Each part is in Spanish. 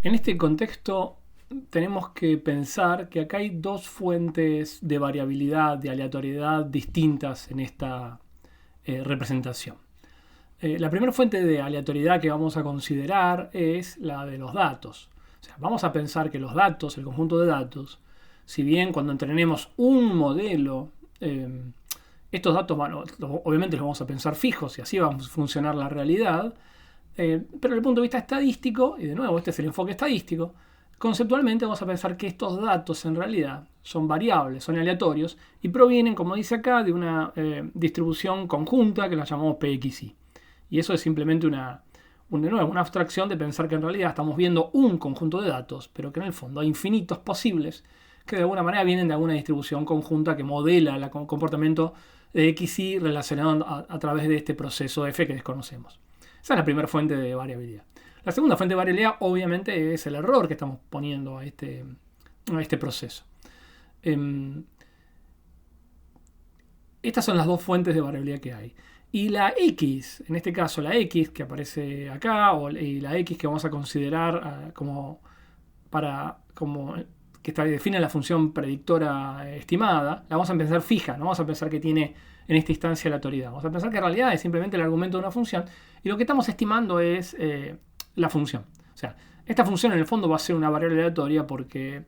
En este contexto tenemos que pensar que acá hay dos fuentes de variabilidad, de aleatoriedad distintas en esta representación. La primera fuente de aleatoriedad que vamos a considerar es la de los datos. O sea, vamos a pensar que los datos, el conjunto de datos, si bien cuando entrenemos un modelo, estos datos, bueno, obviamente los vamos a pensar fijos y así va a funcionar la realidad, pero desde el punto de vista estadístico, y de nuevo este es el enfoque estadístico, conceptualmente vamos a pensar que estos datos en realidad son variables, son aleatorios y provienen, como dice acá, de una distribución conjunta que la llamamos PXY. Y eso es simplemente de nuevo, una abstracción de pensar que en realidad estamos viendo un conjunto de datos, pero que en el fondo hay infinitos posibles que de alguna manera vienen de alguna distribución conjunta que modela el comportamiento de XY relacionado a través de este proceso F que desconocemos. Esa es la primera fuente de variabilidad. La segunda fuente de variabilidad obviamente es el error que estamos poniendo a este proceso. Estas son las dos fuentes de variabilidad que hay. Y la X, en este caso la X que aparece acá, y la X que vamos a considerar que define la función predictora estimada, la vamos a pensar fija, no vamos a pensar que tiene en esta instancia la aleatoriedad. Vamos a pensar que en realidad es simplemente el argumento de una función y lo que estamos estimando es la función. O sea, esta función en el fondo va a ser una variable aleatoria porque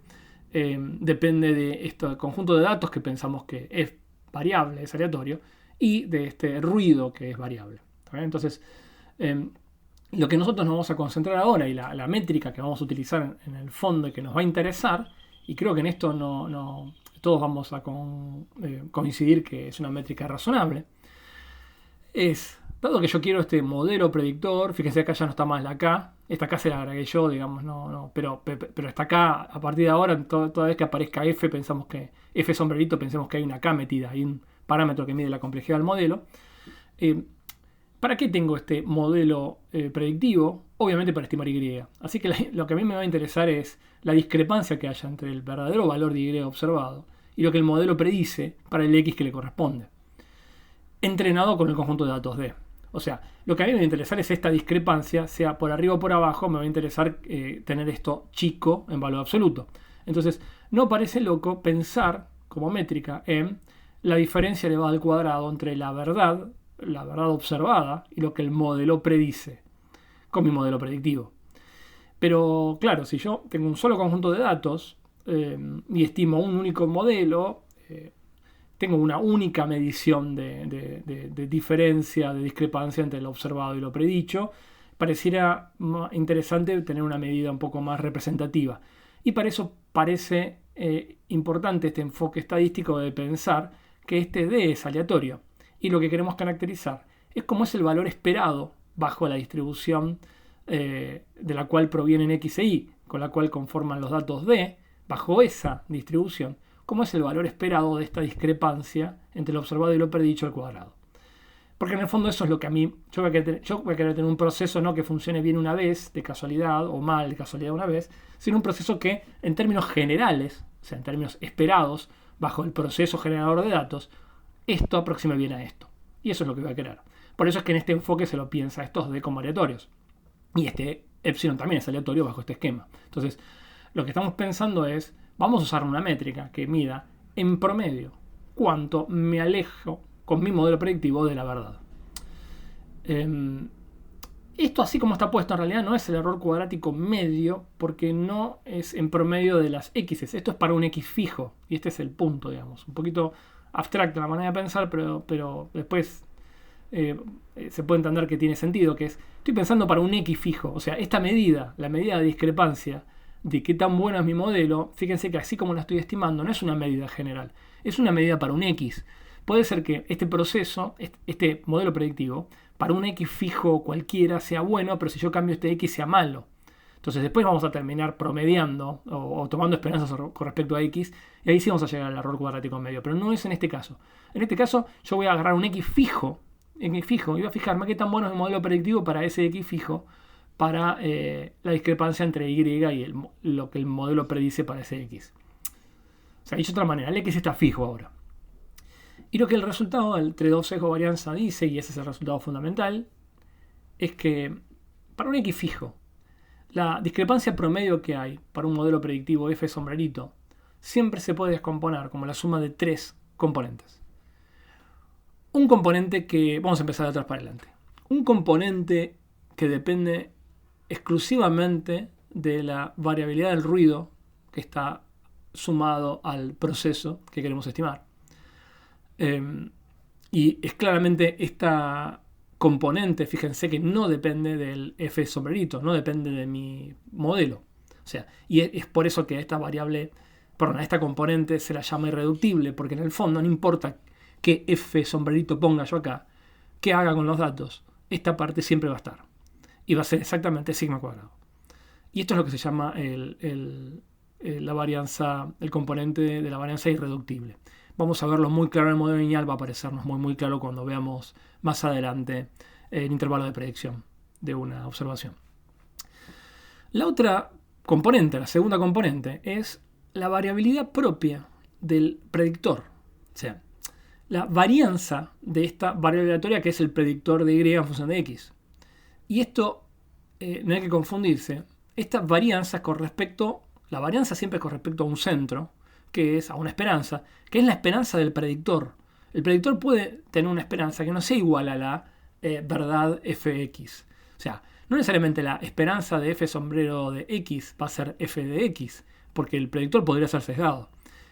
depende de este conjunto de datos que pensamos que es variable, es aleatorio, y de este ruido que es variable. Entonces, lo que nosotros nos vamos a concentrar ahora y la métrica que vamos a utilizar en el fondo y que nos va a interesar, y creo que en esto todos vamos a coincidir que es una métrica razonable, es, dado que yo quiero este modelo predictor, fíjense acá ya no está más la K, esta K se la agregué yo, digamos, pero está acá, a partir de ahora, toda vez que aparezca F, pensamos que F sombrerito, pensemos que hay una K metida, hay un parámetro que mide la complejidad del modelo. ¿Para qué tengo este modelo predictivo? Obviamente para estimar Y. Así que lo que a mí me va a interesar es la discrepancia que haya entre el verdadero valor de Y observado y lo que el modelo predice para el X que le corresponde, entrenado con el conjunto de datos D. O sea, lo que a mí me va a interesar es esta discrepancia, sea por arriba o por abajo, me va a interesar tener esto chico en valor absoluto. Entonces, no parece loco pensar como métrica en la diferencia elevada al cuadrado entre la verdad observada y lo que el modelo predice con mi modelo predictivo. Pero claro, si yo tengo un solo conjunto de datos y estimo un único modelo, tengo una única medición de diferencia, de discrepancia entre lo observado y lo predicho, pareciera interesante tener una medida un poco más representativa. Y para eso parece importante este enfoque estadístico de pensar que este D es aleatorio. Y lo que queremos caracterizar es cómo es el valor esperado bajo la distribución de la cual provienen X e Y, con la cual conforman los datos D, bajo esa distribución, cómo es el valor esperado de esta discrepancia entre lo observado y lo predicho al cuadrado. Porque en el fondo eso es lo que a mí, yo voy a querer tener un proceso no que funcione bien una vez, de casualidad, o mal de casualidad una vez, sino un proceso que en términos generales, o sea, en términos esperados, bajo el proceso generador de datos, esto aproxima bien a esto. Y eso es lo que voy a querer. Por eso es que en este enfoque se lo piensa estos D como aleatorios. Y este epsilon también es aleatorio bajo este esquema. Entonces, lo que estamos pensando es, vamos a usar una métrica que mida en promedio cuánto me alejo con mi modelo predictivo de la verdad. Esto así como está puesto en realidad no es el error cuadrático medio porque no es en promedio de las X. Esto es para un X fijo y este es el punto, digamos. Un poquito abstracta la manera de pensar, pero después se puede entender que tiene sentido, que es, estoy pensando para un X fijo. O sea, esta medida, la medida de discrepancia de qué tan bueno es mi modelo, fíjense que así como la estoy estimando, no es una medida general, es una medida para un X. Puede ser que este proceso, este modelo predictivo, para un X fijo cualquiera sea bueno, pero si yo cambio este X sea malo. Entonces después vamos a terminar promediando o tomando esperanzas con respecto a X, y ahí sí vamos a llegar al error cuadrático medio, pero no es en este caso. En este caso yo voy a agarrar un X fijo, y voy a fijarme qué tan bueno es el modelo predictivo para ese X fijo, para la discrepancia entre Y y lo que el modelo predice para ese X. O sea, dicho de otra manera, el X está fijo ahora. Y lo que el resultado del trade-off sesgo varianza dice, y ese es el resultado fundamental, es que para un X fijo, la discrepancia promedio que hay para un modelo predictivo F sombrerito siempre se puede descomponer como la suma de 3 componentes. Un componente que, vamos a empezar de atrás para adelante, un componente que depende exclusivamente de la variabilidad del ruido que está sumado al proceso que queremos estimar. Y es claramente esta componente, fíjense que no depende del F sombrerito, no depende de mi modelo. O sea, y es por eso que esta variable, perdón, a esta componente se la llama irreductible, porque en el fondo no importa qué F sombrerito ponga yo acá, qué haga con los datos, esta parte siempre va a estar. Y va a ser exactamente sigma cuadrado. Y esto es lo que se llama la varianza, el componente de la varianza irreductible. Vamos a verlo muy claro en el modelo lineal, va a aparecernos muy claro cuando veamos más adelante el intervalo de predicción de una observación. La otra componente, la segunda componente, es la variabilidad propia del predictor. O sea, la varianza de esta variable aleatoria que es el predictor de y en función de x. Y esto, no hay que confundirse, esta varianza la varianza siempre es con respecto a un centro, que es a una esperanza, que es la esperanza del predictor. El predictor puede tener una esperanza que no sea igual a la verdad fx. O sea, no necesariamente la esperanza de f sombrero de x va a ser f de x, porque el predictor podría ser sesgado.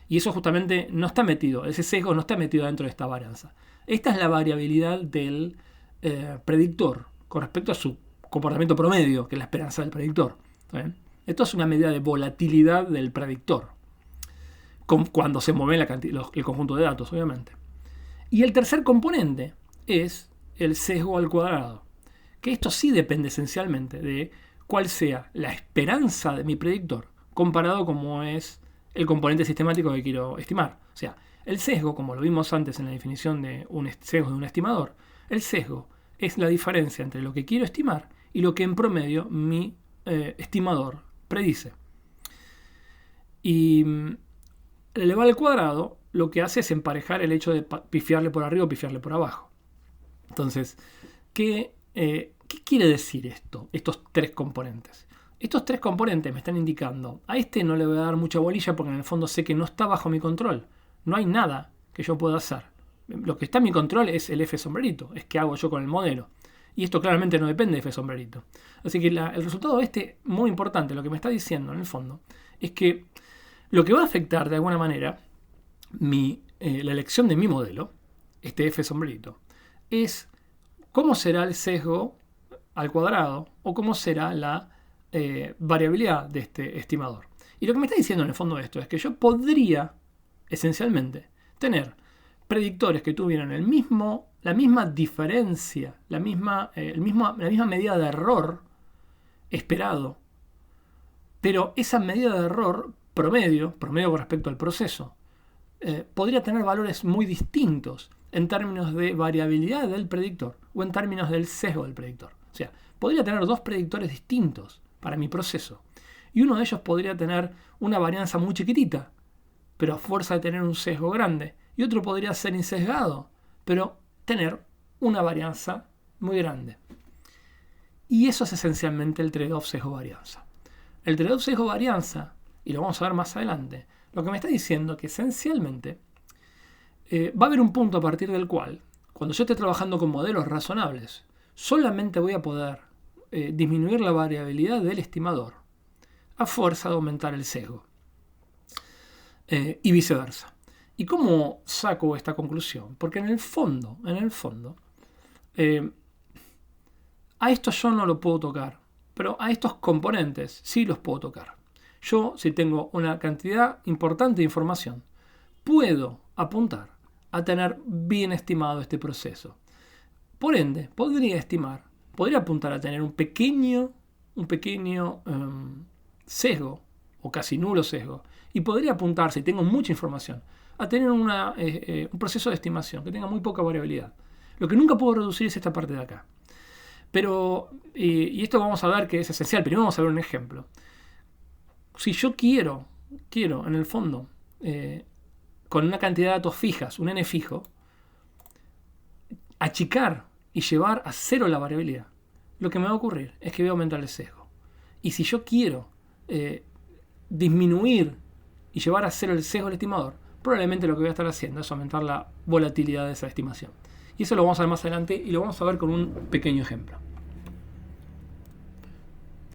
Y eso justamente no está metido, ese sesgo no está metido dentro de esta varianza. Esta es la variabilidad del predictor con respecto a su comportamiento promedio, que es la esperanza del predictor. ¿Bien? Esto es una medida de volatilidad del predictor, cuando se mueve el conjunto de datos, obviamente. Y el tercer componente es el sesgo al cuadrado, que esto sí depende esencialmente de cuál sea la esperanza de mi predictor comparado como es el componente sistemático que quiero estimar. O sea, el sesgo, como lo vimos antes en la definición de un sesgo de un estimador, el sesgo es la diferencia entre lo que quiero estimar y lo que en promedio mi estimador predice. Y el elevado al cuadrado lo que hace es emparejar el hecho de pifiarle por arriba o pifiarle por abajo. Entonces, ¿qué quiere decir esto? Estos tres componentes. Estos tres componentes me están indicando, a este no le voy a dar mucha bolilla porque en el fondo sé que no está bajo mi control. No hay nada que yo pueda hacer. Lo que está en mi control es el F sombrerito, es qué hago yo con el modelo. Y esto claramente no depende de F sombrerito. Así que el resultado de este, muy importante, lo que me está diciendo en el fondo, es que lo que va a afectar de alguna manera la elección de mi modelo, este F sombrerito, es cómo será el sesgo al cuadrado o cómo será la variabilidad de este estimador. Y lo que me está diciendo en el fondo esto es que yo podría, esencialmente, tener predictores que tuvieran la misma diferencia, la misma medida de error esperado, pero esa medida de error promedio con respecto al proceso, podría tener valores muy distintos en términos de variabilidad del predictor o en términos del sesgo del predictor. O sea, podría tener dos predictores distintos para mi proceso. Y uno de ellos podría tener una varianza muy chiquitita, pero a fuerza de tener un sesgo grande. Y otro podría ser insesgado, pero tener una varianza muy grande. Y eso es esencialmente el trade-off sesgo-varianza. El trade-off sesgo-varianza, y lo vamos a ver más adelante, lo que me está diciendo que esencialmente va a haber un punto a partir del cual, cuando yo esté trabajando con modelos razonables, solamente voy a poder disminuir la variabilidad del estimador a fuerza de aumentar el sesgo. Y viceversa. ¿Y cómo saco esta conclusión? Porque en el fondo, a esto yo no lo puedo tocar, pero a estos componentes sí los puedo tocar. Yo, si tengo una cantidad importante de información, puedo apuntar a tener bien estimado este proceso. Por ende, podría apuntar a tener un pequeño sesgo, o casi nulo sesgo, y podría apuntar, si tengo mucha información, a tener un proceso de estimación que tenga muy poca variabilidad. Lo que nunca puedo reducir es esta parte de acá. Pero, y esto vamos a ver que es esencial, primero vamos a ver un ejemplo. Si yo quiero en el fondo, con una cantidad de datos fijas, un n fijo, achicar y llevar a cero la variabilidad, lo que me va a ocurrir es que voy a aumentar el sesgo. Y si yo quiero disminuir y llevar a cero el sesgo del estimador, probablemente lo que voy a estar haciendo es aumentar la volatilidad de esa estimación. Y eso lo vamos a ver más adelante y lo vamos a ver con un pequeño ejemplo.